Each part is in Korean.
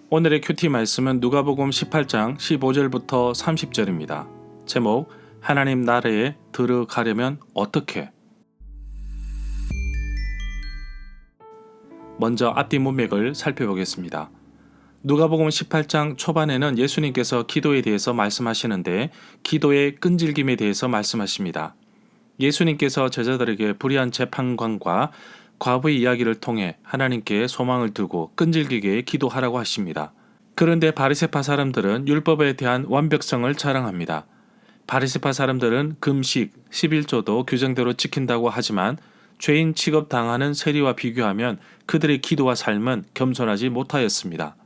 오늘의 큐티 말씀은 누가복음 18장 15절부터 30절입니다. 제목 하나님 나라에 들어가려면 어떻게? 먼저 앞뒤 문맥을 살펴보겠습니다. 누가복음 18장 초반에는 예수님께서 기도에 대해서 말씀하시는데 기도의 끈질김에 대해서 말씀하십니다. 예수님께서 제자들에게 불의한 재판관과 과부의 이야기를 통해 하나님께 소망을 두고 끈질기게 기도하라고 하십니다. 그런데 바리새파 사람들은 율법에 대한 완벽성을 자랑합니다. 바리새파 사람들은 금식, 11조도 규정대로 지킨다고 하지만 죄인 취급당하는 세리와 비교하면 그들의 기도와 삶은 겸손하지 못하였습니다.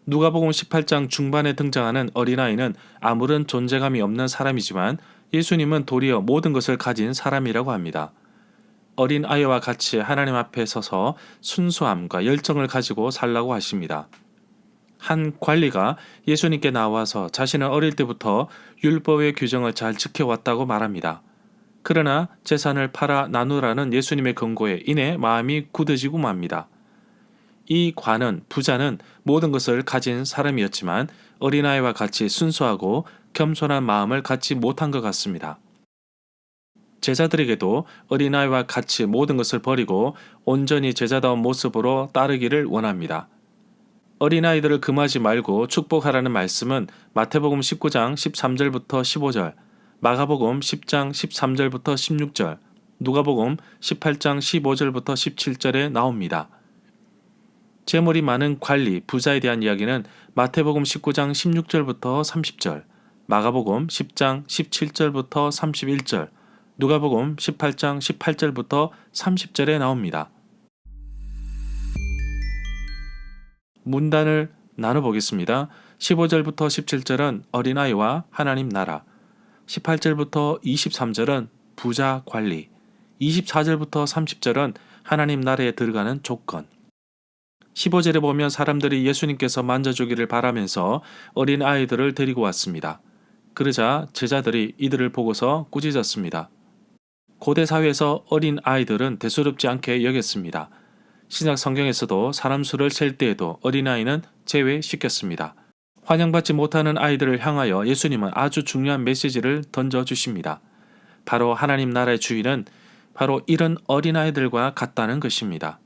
누가복음 18장 중반에 등장하는 어린아이는 아무런 존재감이 없는 사람이지만 예수님은 도리어 모든 것을 가진 사람이라고 합니다. 어린 아이와 같이 하나님 앞에 서서 순수함과 열정을 가지고 살라고 하십니다. 한 관리가 예수님께 나와서 자신은 어릴 때부터 율법의 규정을 잘 지켜왔다고 말합니다. 그러나 재산을 팔아 나누라는 예수님의 권고에 인해 마음이 굳어지고 맙니다. 이 관은 부자는 모든 것을 가진 사람이었지만 어린아이와 같이 순수하고 겸손한 마음을 갖지 못한 것 같습니다. 제자들에게도 어린아이와 같이 모든 것을 버리고 온전히 제자다운 모습으로 따르기를 원합니다. 어린아이들을 금하지 말고 축복하라는 말씀은 마태복음 19장 13절부터 15절, 마가복음 10장 13절부터 16절, 누가복음 18장 15절부터 17절에 나옵니다. 재물이 많은 관리, 부자에 대한 이야기는 마태복음 19장 16절부터 30절, 마가복음 10장 17절부터 31절, 누가복음 18장 18절부터 30절에 나옵니다. 문단을 나눠보겠습니다. 15절부터 17절은 어린아이와 하나님 나라, 18절부터 23절은 부자 관리, 24절부터 30절은 하나님 나라에 들어가는 조건. 15절에 보면 사람들이 예수님께서 만져주기를 바라면서 어린아이들을 데리고 왔습니다. 그러자 제자들이 이들을 보고서 꾸짖었습니다. 고대 사회에서 어린 아이들은 대수롭지 않게 여겼습니다. 신약 성경에서도 사람 수를 셀 때에도 어린아이는 제외시켰습니다. 환영받지 못하는 아이들을 향하여 예수님은 아주 중요한 메시지를 던져주십니다. 바로 하나님 나라의 주인은 바로 이런 어린아이들과 같다는 것입니다.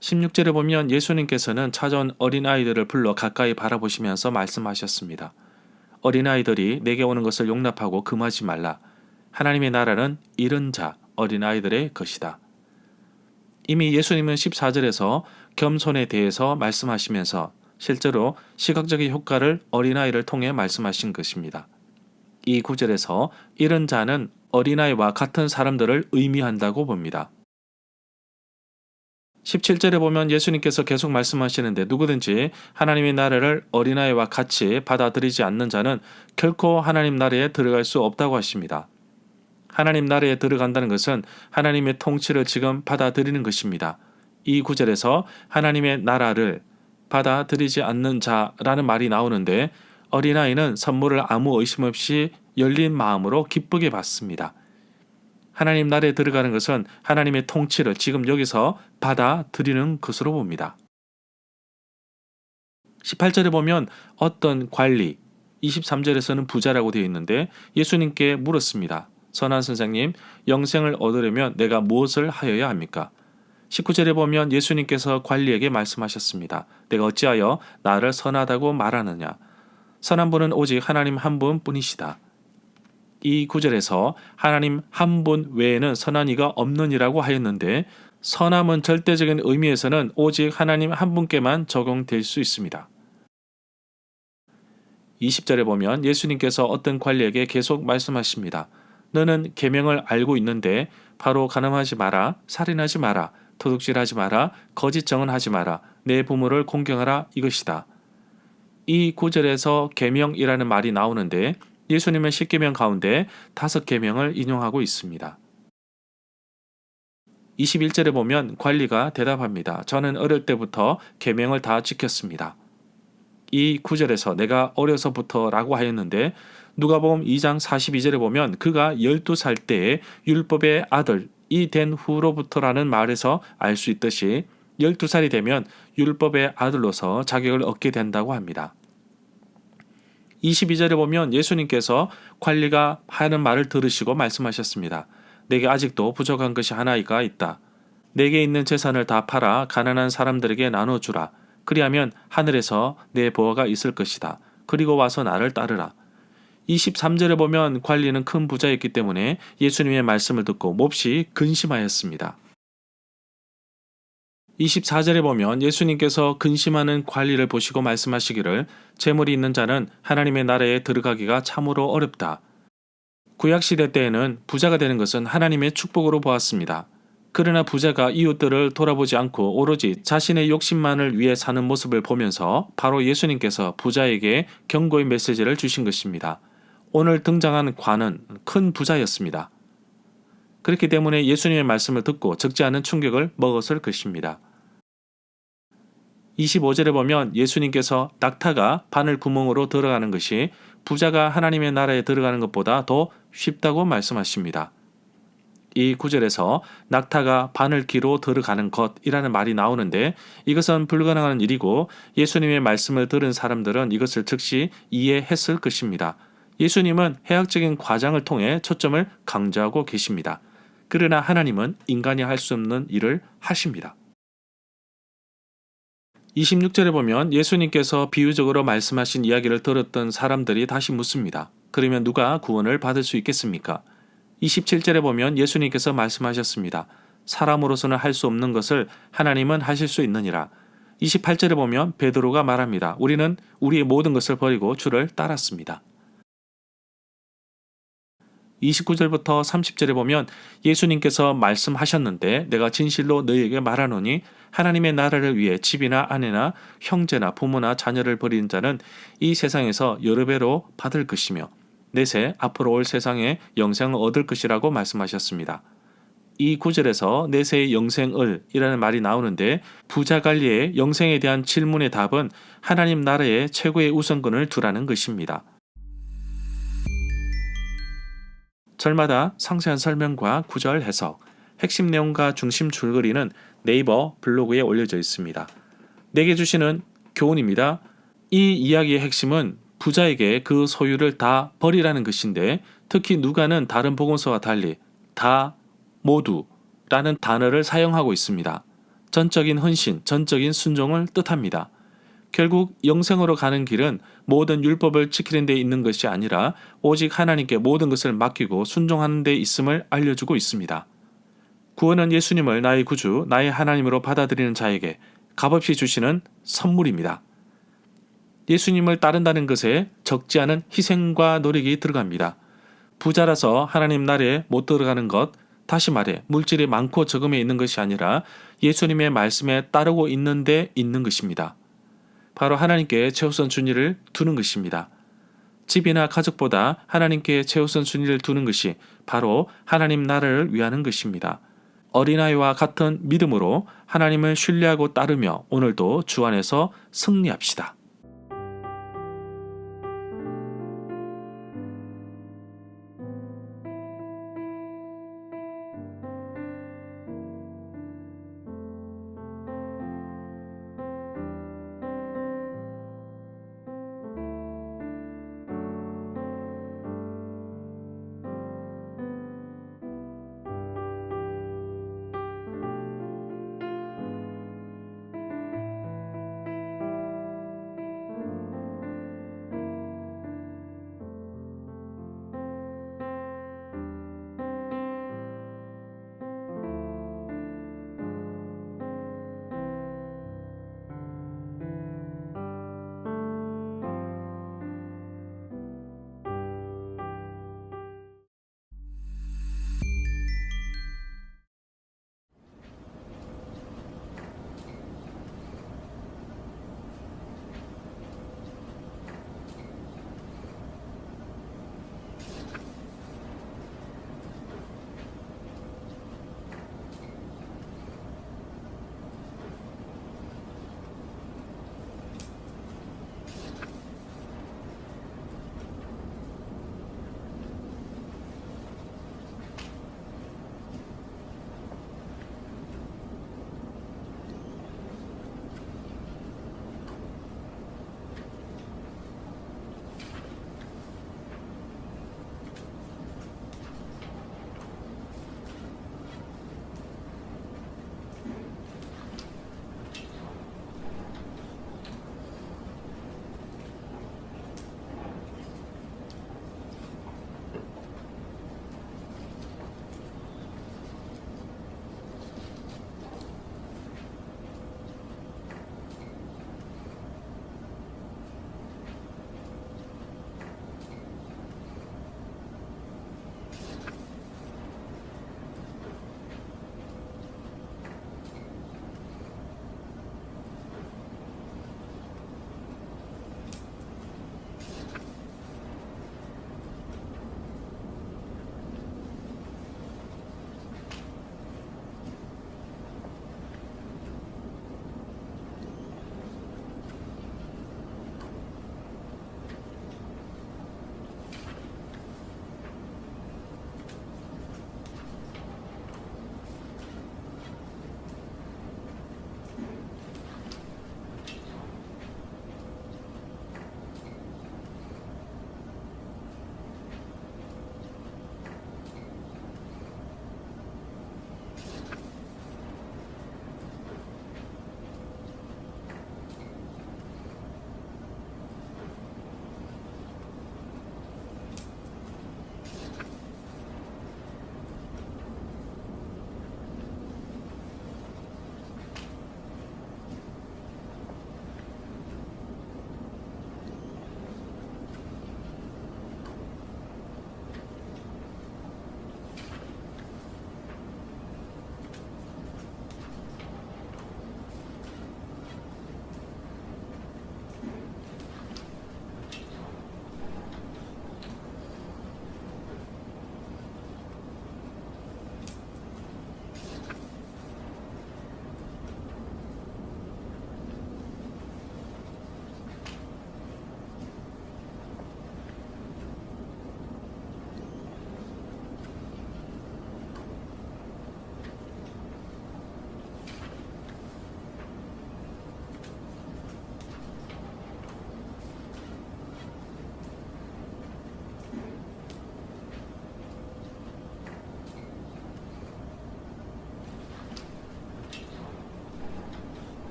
16절에 보면 예수님께서는 찾아온 어린아이들을 불러 가까이 바라보시면서 말씀하셨습니다. 어린아이들이 내게 오는 것을 용납하고 금하지 말라. 하나님의 나라는 이른 자, 어린아이들의 것이다. 이미 예수님은 14절에서 겸손에 대해서 말씀하시면서 실제로 시각적인 효과를 어린아이를 통해 말씀하신 것입니다. 이 구절에서 이른 자는 어린아이와 같은 사람들을 의미한다고 봅니다. 17절에 보면 예수님께서 계속 말씀하시는데 누구든지 하나님의 나라를 어린아이와 같이 받아들이지 않는 자는 결코 하나님 나라에 들어갈 수 없다고 하십니다. 하나님 나라에 들어간다는 것은 하나님의 통치를 지금 받아들이는 것입니다. 이 구절에서 하나님의 나라를 받아들이지 않는 자라는 말이 나오는데 어린아이는 선물을 아무 의심 없이 열린 마음으로 기쁘게 받습니다. 하나님 나라에 들어가는 것은 하나님의 통치를 지금 여기서 받아들이는 것으로 봅니다. 18절에 보면 어떤 관리, 23절에서는 부자라고 되어 있는데 예수님께 물었습니다. 선한 선생님, 영생을 얻으려면 내가 무엇을 하여야 합니까? 19절에 보면 예수님께서 관리에게 말씀하셨습니다. 내가 어찌하여 나를 선하다고 말하느냐? 선한 분은 오직 하나님 한 분뿐이시다. 이 구절에서 하나님 한 분 외에는 선한 이가 없느니라고 하였는데 선함은 절대적인 의미에서는 오직 하나님 한 분께만 적용될 수 있습니다. 20절에 보면 예수님께서 어떤 관리에게 계속 말씀하십니다. 너는 계명을 알고 있는데 바로 간음하지 마라, 살인하지 마라, 도둑질하지 마라, 거짓 증언하지 마라, 내 부모를 공경하라 이것이다. 이 구절에서 계명이라는 말이 나오는데 예수님은 10계명 가운데 5계명을 인용하고 있습니다. 21절에 보면 관리가 대답합니다. 저는 어릴 때부터 계명을 다 지켰습니다. 이 구절에서 내가 어려서부터 라고 하였는데 누가복음 2장 42절에 보면 그가 12살 때에 율법의 아들이 된 후로부터라는 말에서 알 수 있듯이 12살이 되면 율법의 아들로서 자격을 얻게 된다고 합니다. 22절에 보면 예수님께서 관리가 하는 말을 들으시고 말씀하셨습니다. 내게 아직도 부족한 것이 하나가 있다. 내게 있는 재산을 다 팔아 가난한 사람들에게 나눠주라. 그리하면 하늘에서 내 보화가 있을 것이다. 그리고 와서 나를 따르라. 23절에 보면 관리는 큰 부자였기 때문에 예수님의 말씀을 듣고 몹시 근심하였습니다. 24절에 보면 예수님께서 근심하는 관리를 보시고 말씀하시기를 재물이 있는 자는 하나님의 나라에 들어가기가 참으로 어렵다. 구약시대 때에는 부자가 되는 것은 하나님의 축복으로 보았습니다. 그러나 부자가 이웃들을 돌아보지 않고 오로지 자신의 욕심만을 위해 사는 모습을 보면서 바로 예수님께서 부자에게 경고의 메시지를 주신 것입니다. 오늘 등장한 관은 큰 부자였습니다. 그렇기 때문에 예수님의 말씀을 듣고 적지 않은 충격을 먹었을 것입니다. 25절에 보면 예수님께서 낙타가 바늘 구멍으로 들어가는 것이 부자가 하나님의 나라에 들어가는 것보다 더 쉽다고 말씀하십니다. 이 구절에서 낙타가 바늘귀로 들어가는 것이라는 말이 나오는데 이것은 불가능한 일이고 예수님의 말씀을 들은 사람들은 이것을 즉시 이해했을 것입니다. 예수님은 해학적인 과장을 통해 초점을 강조하고 계십니다. 그러나 하나님은 인간이 할 수 없는 일을 하십니다. 26절에 보면 예수님께서 비유적으로 말씀하신 이야기를 들었던 사람들이 다시 묻습니다. 그러면 누가 구원을 받을 수 있겠습니까? 27절에 보면 예수님께서 말씀하셨습니다. 사람으로서는 할 수 없는 것을 하나님은 하실 수 있느니라. 28절에 보면 베드로가 말합니다. 우리는 우리의 모든 것을 버리고 주를 따랐습니다. 29절부터 30절에 보면 예수님께서 말씀하셨는데 내가 진실로 너희에게 말하노니 하나님의 나라를 위해 집이나 아내나 형제나 부모나 자녀를 버리는 자는 이 세상에서 여러 배로 받을 것이며 내세 앞으로 올 세상에 영생을 얻을 것이라고 말씀하셨습니다. 이 구절에서 내세의 영생을 이라는 말이 나오는데 부자 관리의 영생에 대한 질문의 답은 하나님 나라에 최고의 우선권을 두라는 것입니다. 절마다 상세한 설명과 구절 해석, 핵심 내용과 중심 줄거리는 네이버 블로그에 올려져 있습니다. 내게 주시는 교훈입니다. 이 이야기의 핵심은 부자에게 그 소유를 다 버리라는 것인데 특히 누가는 다른 복음서와 달리 다, 모두 라는 단어를 사용하고 있습니다. 전적인 헌신, 전적인 순종을 뜻합니다. 결국 영생으로 가는 길은 모든 율법을 지키는 데 있는 것이 아니라 오직 하나님께 모든 것을 맡기고 순종하는 데 있음을 알려주고 있습니다. 구원은 예수님을 나의 구주, 나의 하나님으로 받아들이는 자에게 값없이 주시는 선물입니다. 예수님을 따른다는 것에 적지 않은 희생과 노력이 들어갑니다. 부자라서 하나님 나라에 못 들어가는 것, 다시 말해 물질이 많고 적음에 있는 것이 아니라 예수님의 말씀에 따르고 있는 데 있는 것입니다. 바로 하나님께 최우선 순위를 두는 것입니다. 집이나 가족보다 하나님께 최우선 순위를 두는 것이 바로 하나님 나라를 위하는 것입니다. 어린아이와 같은 믿음으로 하나님을 신뢰하고 따르며 오늘도 주 안에서 승리합시다.